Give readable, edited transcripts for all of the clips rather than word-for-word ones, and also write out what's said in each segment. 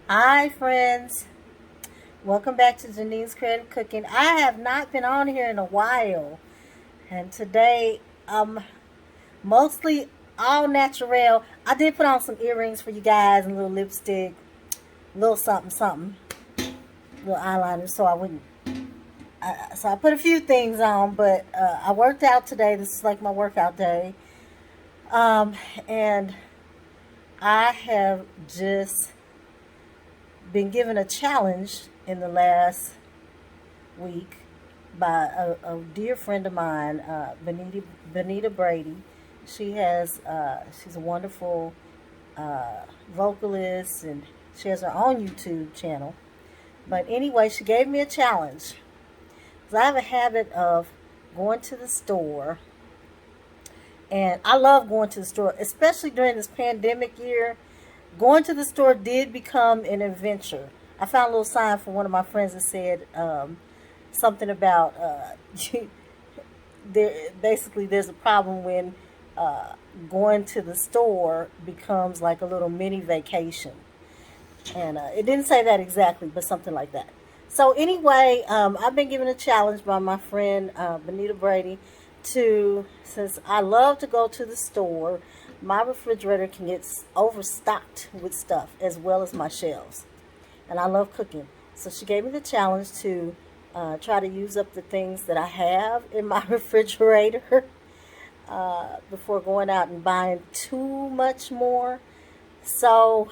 Hi, friends. Welcome back to Janine's Creative Cooking. I have not been on here in a while, and today mostly all natural. I did put on some earrings for you guys and a little lipstick, a little something, something, little eyeliner, so I wouldn't. So I put a few things on, but I worked out today. This is like my workout day, um, and I have just been given a challenge in the last week by a dear friend of mine, Benita Brady. She's a wonderful vocalist, and she has her own YouTube channel. But anyway, she gave me a challenge. 'Cause I have a habit of going to the store, and I love going to the store, especially during this pandemic year. Going to the store did become an adventure. I found a little sign from one of my friends that said something about there's a problem when uh, going to the store becomes like a little mini vacation, and it didn't say that exactly, but something like that. So anyway, I've been given a challenge by my friend Benita Brady to, since I love to go to the store, my refrigerator can get overstocked with stuff as well as my shelves, and I love cooking. So she gave me the challenge to try to use up the things that I have in my refrigerator before going out and buying too much more. So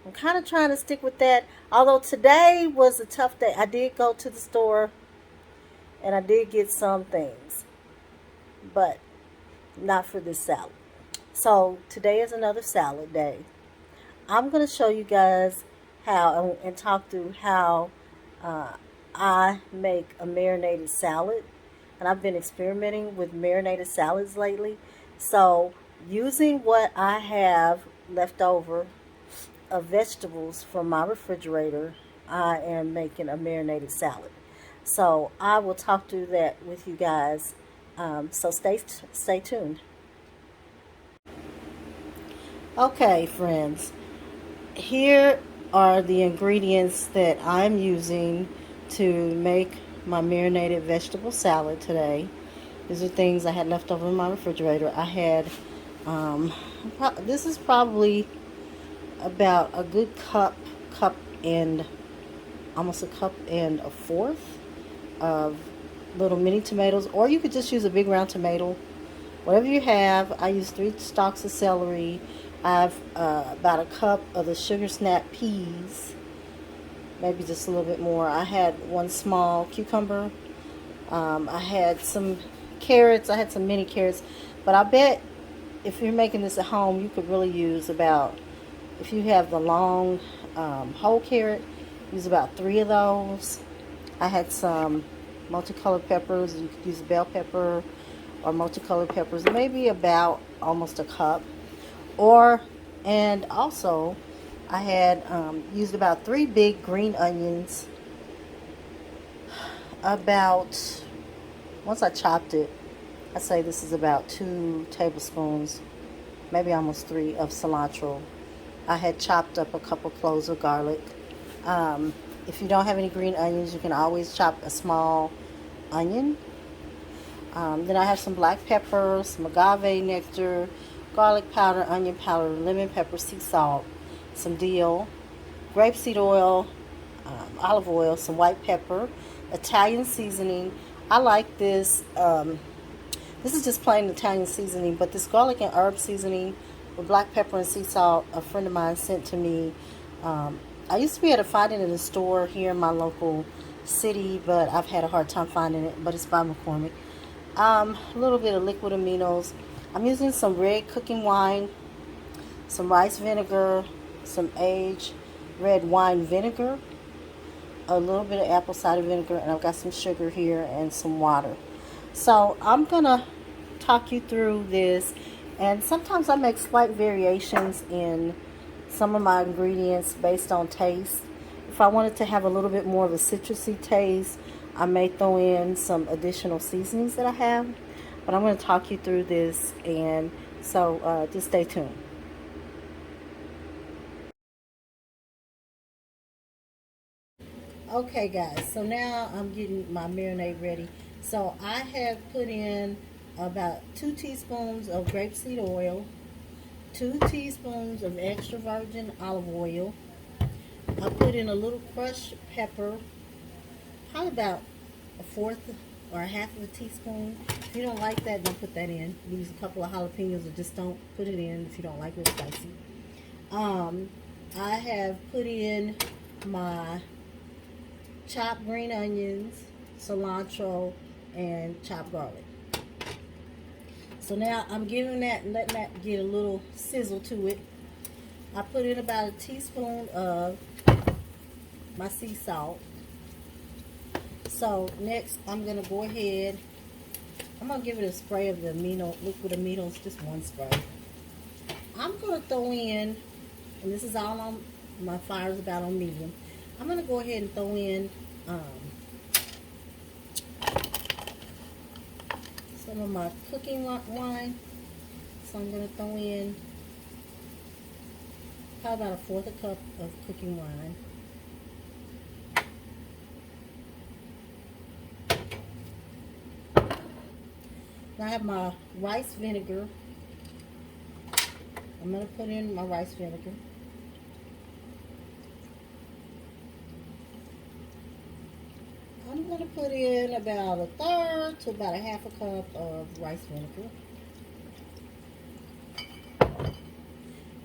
I'm kind of trying to stick with that. Although today was a tough day, I did go to the store and I did get some things, but not for this salad. So today is another salad day. I'm going to show you guys how and talk through how uh, I make a marinated salad. And I've been experimenting with marinated salads lately. So using what I have left over of vegetables from my refrigerator, I am making a marinated salad. So I will talk through that with you guys. So stay tuned. Okay, friends. Here are the ingredients that I'm using to make my marinated vegetable salad today. These are things I had left over in my refrigerator. I had, um, this is probably about a good cup and almost a cup and a fourth of little mini tomatoes, or you could just use a big round tomato. Whatever you have. I use 3 stalks of celery. I have about a cup of the sugar snap peas, maybe just a little bit more. I had one small cucumber. I had some carrots. I had some mini carrots. But I bet if you're making this at home, you could really use about, if you have the long whole carrot, use about 3 of those. I had some multicolored peppers. You could use a bell pepper or multicolored peppers, maybe about almost a cup. Or, and also, I had used about 3 big green onions. About, once I chopped it, I'd say this is about 2 tablespoons, maybe almost 3 of cilantro. I had chopped up a couple cloves of garlic. If you don't have any green onions, you can always chop a small onion. Then I have some black pepper, some agave nectar, garlic powder, onion powder, lemon pepper, sea salt, some dill, grapeseed oil, olive oil, some white pepper, Italian seasoning. I like this. This is just plain Italian seasoning, but this garlic and herb seasoning with black pepper and sea salt, a friend of mine sent to me. I used to be able to find it in a store here in my local city, but I've had a hard time finding it, but it's by McCormick. A little bit of liquid aminos. I'm using some red cooking wine, some rice vinegar, some aged red wine vinegar, a little bit of apple cider vinegar, and I've got some sugar here and some water. So I'm going to talk you through this, and sometimes I make slight variations in some of my ingredients based on taste. If I wanted to have a little bit more of a citrusy taste, I may throw in some additional seasonings that I have, but I'm going to talk you through this, and so just stay tuned. Okay, guys, so now I'm getting my marinade ready. So I have put in about 2 teaspoons of grapeseed oil, 2 teaspoons of extra virgin olive oil. I put in a little crushed pepper, probably about a fourth or a half of a teaspoon. If you don't like that, don't put that in. Use a couple of jalapenos, or just don't put it in if you don't like it spicy. I have put in my chopped green onions, cilantro, and chopped garlic. So now I'm giving that and letting that get a little sizzle to it. I put in about a teaspoon of my sea salt. So next I'm going to go ahead, I'm going to give it a spray of the liquid aminos, just one spray. I'm going to throw in, and this is all on, my fire's about on medium. I'm going to go ahead and throw in some of my cooking wine. So I'm going to throw in probably about a fourth a cup of cooking wine. Now I have my rice vinegar. I'm going to put in my rice vinegar. I'm going to put in about a third to about a half a cup of rice vinegar.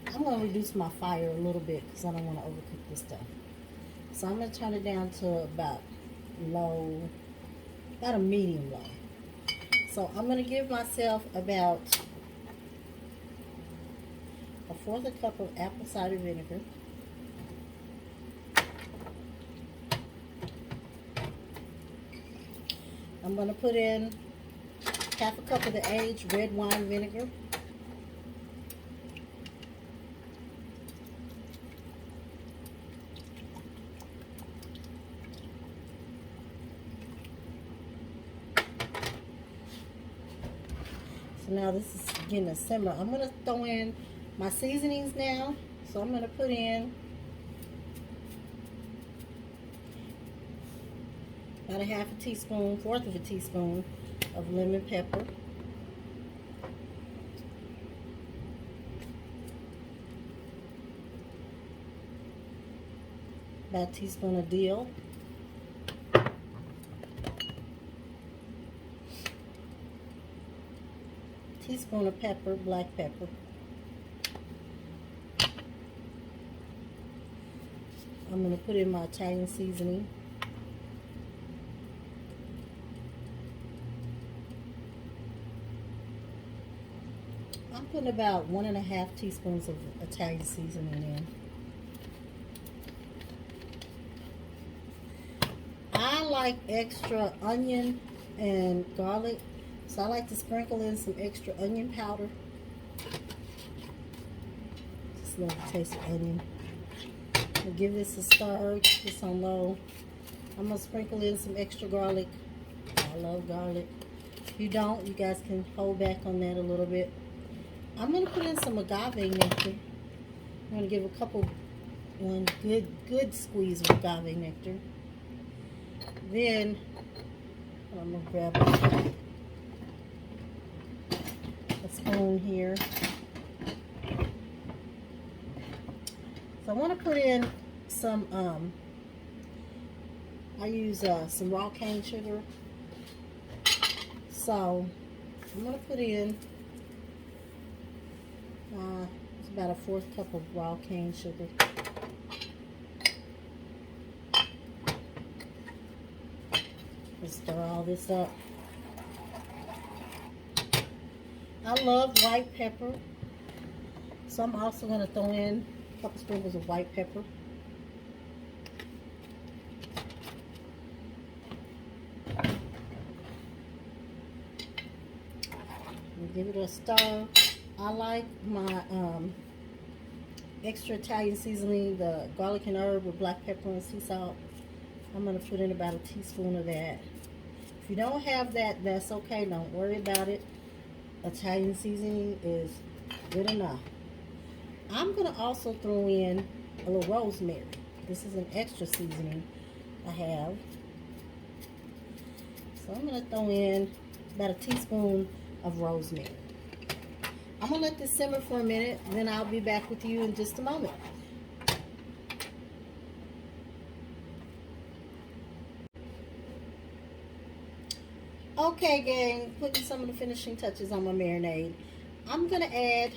I'm going to reduce my fire a little bit because I don't want to overcook this stuff. So I'm going to turn it down to about low, about a medium low. So I'm going to give myself about a fourth a cup of apple cider vinegar. I'm going to put in half a cup of the aged red wine vinegar. So now this is getting a simmer. I'm going to throw in my seasonings now. So I'm going to put in about a half a teaspoon, fourth of a teaspoon of lemon pepper. About a teaspoon of dill. Teaspoon of pepper, black pepper. I'm going to put in my Italian seasoning. I'm putting about 1.5 teaspoons of Italian seasoning in. I like extra onion and garlic, so I like to sprinkle in some extra onion powder. Just love the taste of onion. I'll give this a stir, keep this on low. I'm going to sprinkle in some extra garlic. I love garlic. If you don't, you guys can hold back on that a little bit. I'm going to put in some agave nectar. I'm going to give one good squeeze of agave nectar. Then I'm going to grab a spoon here. So I want to put in some, I use some raw cane sugar. So I'm going to put in it's about a fourth cup of raw cane sugar. Let's stir all this up. I love white pepper, so I'm also going to throw in a couple sprinkles of white pepper. And give it a stir. I like my extra Italian seasoning, the garlic and herb with black pepper and sea salt. I'm going to put in about a teaspoon of that. If you don't have that, that's okay. Don't worry about it. Italian seasoning is good enough. I'm going to also throw in a little rosemary. This is an extra seasoning. I have. So I'm going to throw in about a teaspoon of rosemary. I'm going to let this simmer for a minute, and then I'll be back with you in just a moment. Okay, gang, putting some of the finishing touches on my marinade. I'm going to add,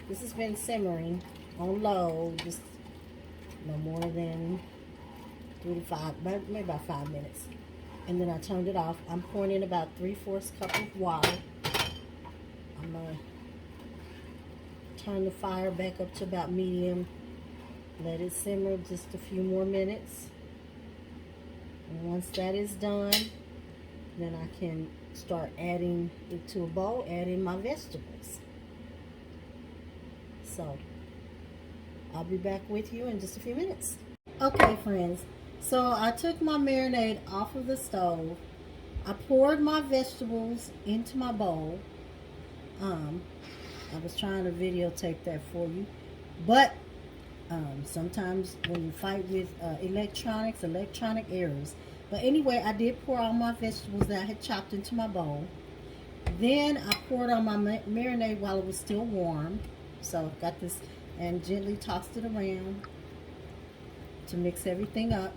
this has been simmering on low, just no more than 3 to 5, maybe about 5 minutes. And then I turned it off. I'm pouring in about 3/4 cup of water. I'm going to turn the fire back up to about medium. Let it simmer just a few more minutes. And once that is done, then I can start adding it to a bowl, add in my vegetables. So, I'll be back with you in just a few minutes. Okay, friends. So, I took my marinade off of the stove. I poured my vegetables into my bowl. I was trying to videotape that for you. But, sometimes when you fight with electronic errors. But anyway, I did pour all my vegetables that I had chopped into my bowl. Then I poured on my marinade while it was still warm. So got this and gently tossed it around to mix everything up.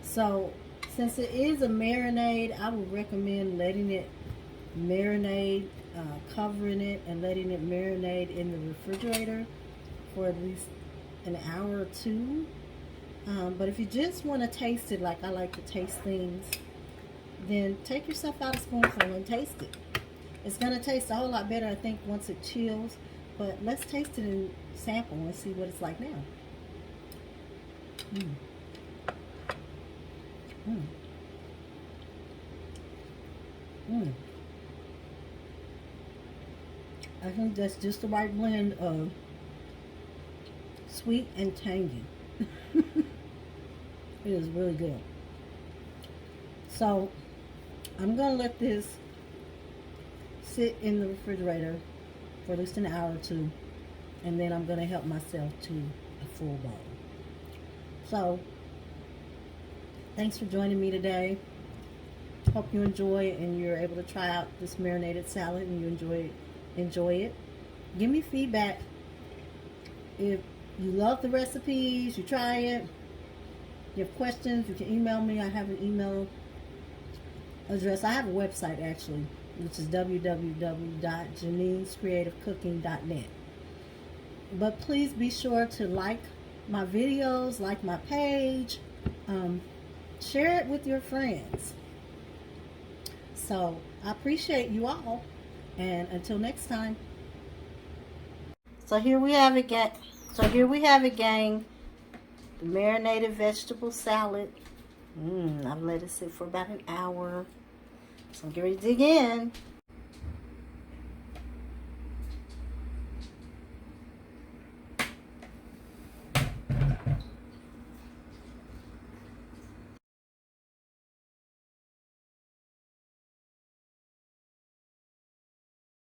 So since it is a marinade, I would recommend letting it marinate, covering it and letting it marinate in the refrigerator for at least an hour or two. But if you just want to taste it like I like to taste things, then take yourself out a spoonful and taste it. It's going to taste a whole lot better, I think, once it chills. But let's taste it and sample and see what it's like now. I think that's just the right blend of sweet and tangy. It is really good. So I'm going to let this sit in the refrigerator for at least an hour or two, and then I'm going to help myself to a full bowl. So thanks for joining me today. Hope you enjoy it and you're able to try out this marinated salad and you enjoy it. Give me feedback if you love the recipes, you try it. If you have questions, you can email me. I have an email address. I have a website actually, which is www.janinescreativecooking.net. But please be sure to like my videos, like my page, share it with your friends. So I appreciate you all, and until next time. So here we have it, gang. The marinated vegetable salad. I've let it sit for about an hour. So I'm getting ready to dig in.